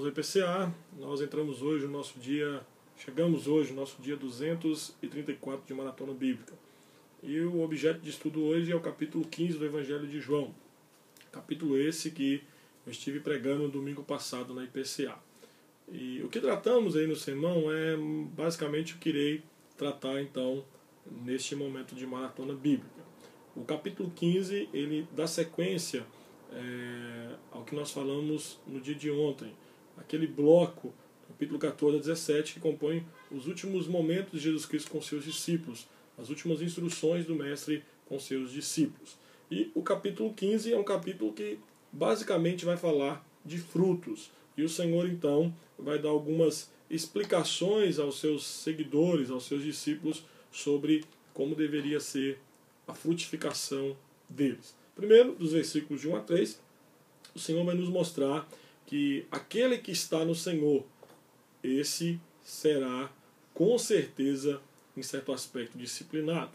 irmãos do IPCA, nós entramos hoje no nosso dia, chegamos hoje no nosso dia 234 de Maratona Bíblica. E o objeto de estudo hoje é o capítulo 15 do Evangelho de João. Capítulo esse que eu estive pregando no domingo passado na IPCA. E o que tratamos aí no sermão é basicamente o que irei tratar então neste momento de Maratona Bíblica. O capítulo 15, ele dá sequência ao que nós falamos no dia de ontem. Aquele bloco, capítulo 14 a 17, que compõe os últimos momentos de Jesus Cristo com seus discípulos, as últimas instruções do Mestre com seus discípulos. E o capítulo 15 é um capítulo que basicamente vai falar de frutos. E o Senhor então vai dar algumas explicações aos seus seguidores, aos seus discípulos, sobre como deveria ser a frutificação deles. Primeiro, dos versículos de 1 a 3, o Senhor vai nos mostrar que aquele que está no Senhor, esse será com certeza, em certo aspecto, disciplinado.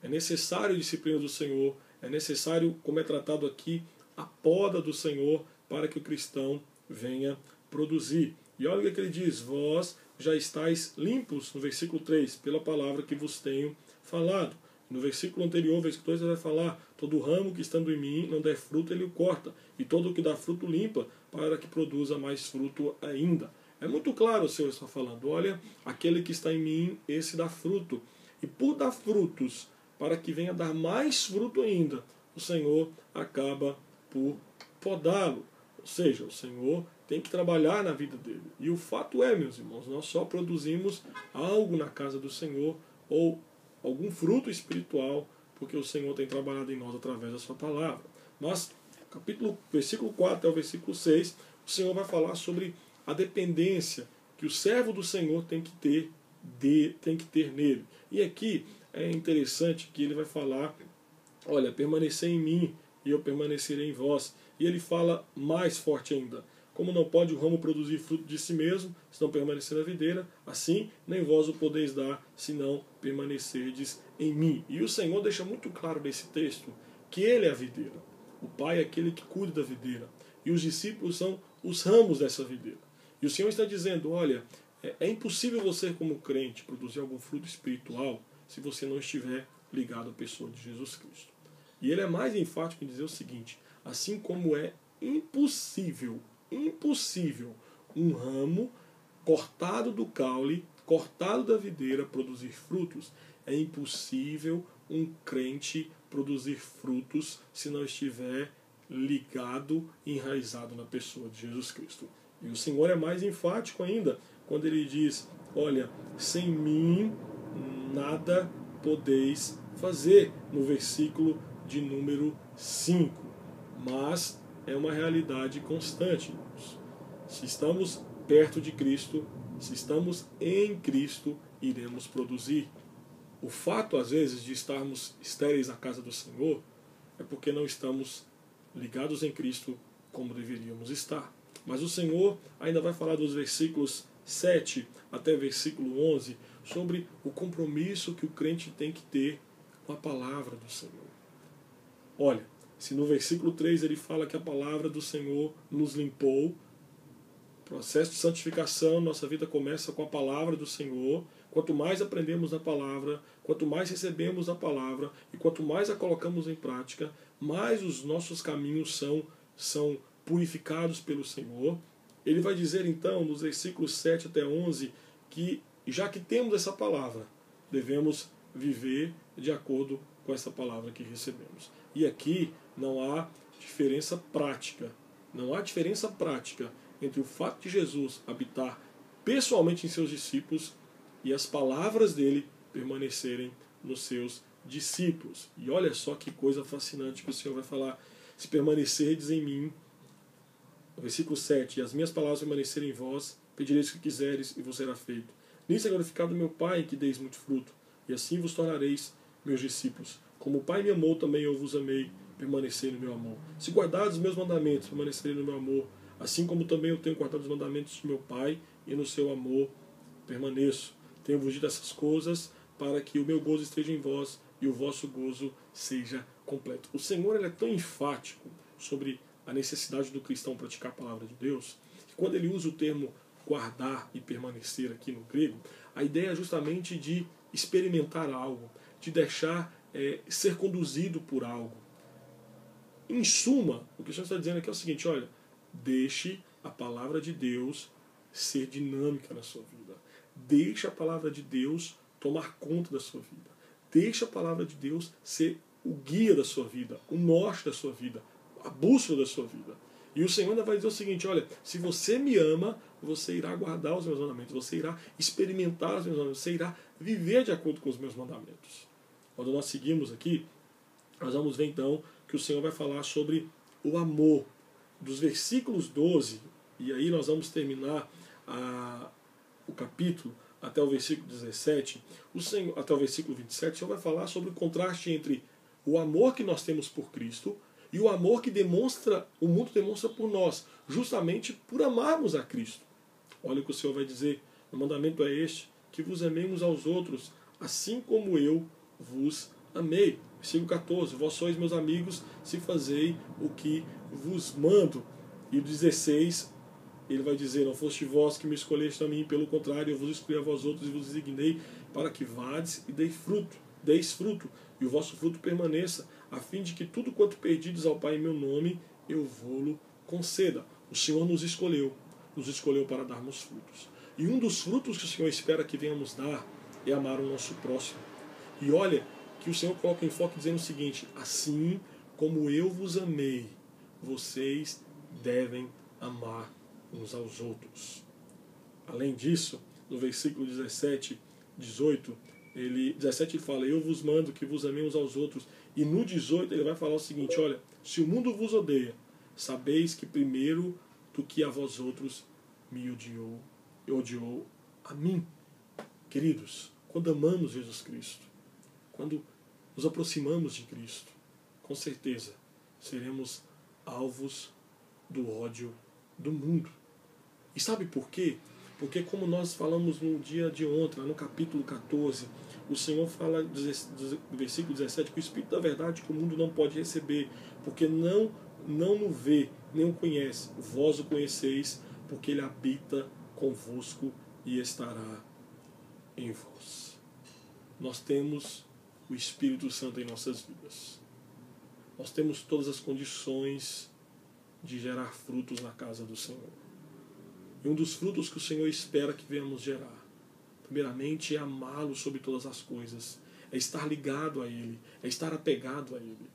É necessário a disciplina do Senhor, é necessário, como é tratado aqui, a poda do Senhor para que o cristão venha produzir. E olha o que ele diz: vós já estáis limpos, no versículo 3, pela palavra que vos tenho falado. No versículo anterior, versículo 2, ele vai falar: todo ramo que estando em mim não der fruto, ele o corta, e todo o que dá fruto limpa, para que produza mais fruto ainda. É muito claro o Senhor está falando: olha, aquele que está em mim, esse dá fruto. E por dar frutos, para que venha dar mais fruto ainda, o Senhor acaba por podá-lo. Ou seja, o Senhor tem que trabalhar na vida dele. E o fato é, meus irmãos, nós só produzimos algo na casa do Senhor, ou algum fruto espiritual, porque o Senhor tem trabalhado em nós através da sua palavra. Mas, versículo 4 ao versículo 6, o Senhor vai falar sobre a dependência que o servo do Senhor tem que ter nele. E aqui é interessante que ele vai falar: olha, permanecer em mim e eu permanecerei em vós. E ele fala mais forte ainda: como não pode o ramo produzir fruto de si mesmo, se não permanecer na videira, assim nem vós o podeis dar, se não permanecerdes em mim. E o Senhor deixa muito claro nesse texto que Ele é a videira. O Pai é aquele que cuida da videira. E os discípulos são os ramos dessa videira. E o Senhor está dizendo: olha, é impossível você, como crente, produzir algum fruto espiritual se você não estiver ligado à pessoa de Jesus Cristo. E ele é mais enfático em dizer o seguinte: assim como é impossível um ramo cortado do caule, cortado da videira, produzir frutos, é impossível um crente produzir frutos se não estiver ligado e enraizado na pessoa de Jesus Cristo. E o Senhor é mais enfático ainda quando ele diz: olha, sem mim nada podeis fazer, no versículo de número 5. Mas é uma realidade constante, irmãos. Se estamos perto de Cristo, se estamos em Cristo, iremos produzir. O fato, às vezes, de estarmos estéreis na casa do Senhor é porque não estamos ligados em Cristo como deveríamos estar. Mas o Senhor ainda vai falar dos versículos 7 até versículo 11 sobre o compromisso que o crente tem que ter com a palavra do Senhor. Olha, se no versículo 3 ele fala que a palavra do Senhor nos limpou, processo de santificação, nossa vida começa com a palavra do Senhor. Quanto mais aprendemos na palavra, quanto mais recebemos a palavra e quanto mais a colocamos em prática, mais os nossos caminhos são purificados pelo Senhor. Ele vai dizer então, nos versículos 7 até 11, que já que temos essa palavra, devemos viver de acordo com essa palavra que recebemos. E aqui não há diferença prática. Não há diferença prática entre o fato de Jesus habitar pessoalmente em seus discípulos e as palavras dele permanecerem nos seus discípulos. E olha só que coisa fascinante que o Senhor vai falar: se permanecerdes em mim, no versículo 7, e as minhas palavras permanecerem em vós, pedireis o que quiseres e vos será feito. Nisso é glorificado meu Pai, que deis muito fruto, e assim vos tornareis meus discípulos. Como o Pai me amou, também eu vos amei, permanecei no meu amor. Se guardares os meus mandamentos, permanecerei no meu amor, assim como também eu tenho guardado os mandamentos de meu Pai, e no seu amor permaneço. Tenho-vos dito essas coisas para que o meu gozo esteja em vós e o vosso gozo seja completo. O Senhor, ele é tão enfático sobre a necessidade do cristão praticar a palavra de Deus, que Quando ele usa o termo guardar e permanecer aqui no grego, a ideia é justamente de experimentar algo, de deixar ser conduzido por algo. Em suma, o que o Senhor está dizendo aqui é o seguinte: olha, deixe a palavra de Deus ser dinâmica na sua vida. Deixe a palavra de Deus tomar conta da sua vida. Deixe a palavra de Deus ser o guia da sua vida, o norte da sua vida, a bússola da sua vida. E o Senhor ainda vai dizer o seguinte: olha, se você me ama, você irá guardar os meus mandamentos, você irá experimentar os meus mandamentos, você irá viver de acordo com os meus mandamentos. Quando nós seguimos aqui, nós vamos ver então que o Senhor vai falar sobre o amor. Dos versículos 12, e aí nós vamos terminar o capítulo até o versículo 17, até o versículo 27, o Senhor vai falar sobre o contraste entre o amor que nós temos por Cristo e o amor que o mundo demonstra por nós, justamente por amarmos a Cristo. Olha o que o Senhor vai dizer: o mandamento é este, que vos amemos aos outros, assim como eu vos amei. Versículo 14, vós sois meus amigos, se fazei o que vos mando. E o 16, ele vai dizer: não foste vós que me escolheste a mim, pelo contrário, eu vos escolhi a vós outros e vos designei para que vades e deis fruto, e o vosso fruto permaneça, a fim de que tudo quanto pedides ao Pai em meu nome, eu vô-lo conceda. O Senhor nos escolheu para darmos frutos. E um dos frutos que o Senhor espera que venhamos dar é amar o nosso próximo. E olha que o Senhor coloca em foco dizendo o seguinte: assim como eu vos amei, vocês devem amar uns aos outros. Além disso, no versículo 17, 18, ele fala: eu vos mando que vos amem uns aos outros. E no 18 ele vai falar o seguinte: olha, se o mundo vos odeia, sabeis que primeiro do que a vós outros me odiou a mim. Queridos, quando amamos Jesus Cristo, quando nos aproximamos de Cristo, com certeza seremos alvos do ódio do mundo. E sabe por quê? Porque, como nós falamos no dia de ontem, no capítulo 14, o Senhor fala no versículo 17 que o Espírito da verdade que o mundo não pode receber, porque não o vê, nem o conhece. Vós o conheceis, porque ele habita convosco e estará em vós. Nós temos o Espírito Santo em nossas vidas. Nós temos todas as condições de gerar frutos na casa do Senhor. E um dos frutos que o Senhor espera que venhamos gerar, primeiramente, é amá-lo sobre todas as coisas, é estar ligado a Ele, é estar apegado a Ele.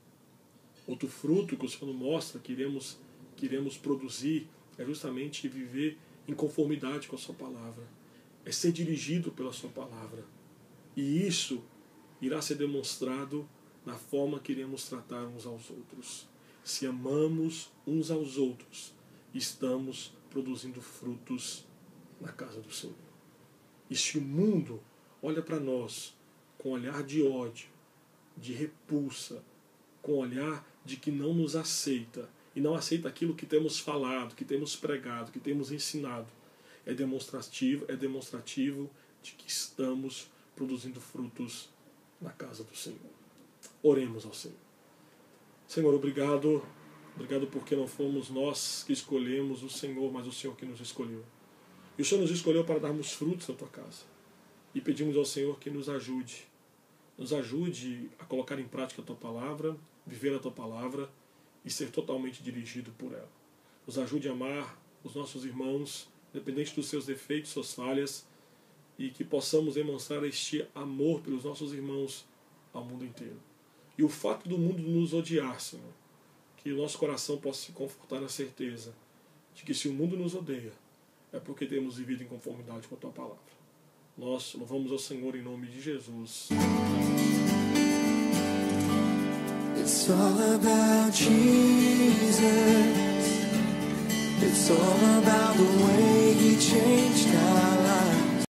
Outro fruto que o Senhor mostra que iremos produzir é justamente viver em conformidade com a Sua palavra, é ser dirigido pela Sua palavra. E isso irá ser demonstrado na forma que iremos tratar uns aos outros. Se amamos uns aos outros, estamos produzindo frutos na casa do Senhor. E se o mundo olha para nós com olhar de ódio, de repulsa, com olhar de que não nos aceita, e não aceita aquilo que temos falado, que temos pregado, que temos ensinado, é demonstrativo de que estamos produzindo frutos na casa do Senhor. Oremos ao Senhor. Senhor, obrigado porque não fomos nós que escolhemos o Senhor, mas o Senhor que nos escolheu. E o Senhor nos escolheu para darmos frutos na Tua casa. E pedimos ao Senhor que nos ajude a colocar em prática a Tua palavra, viver a Tua palavra e ser totalmente dirigido por ela. Nos ajude a amar os nossos irmãos, independente dos seus defeitos, suas falhas, e que possamos demonstrar este amor pelos nossos irmãos ao mundo inteiro. E o fato do mundo nos odiar, Senhor, que o nosso coração possa se confortar na certeza de que se o mundo nos odeia, é porque temos vivido em conformidade com a Tua palavra. Nós louvamos ao Senhor em nome de Jesus. It's all about Jesus. It's all about the way He changed us.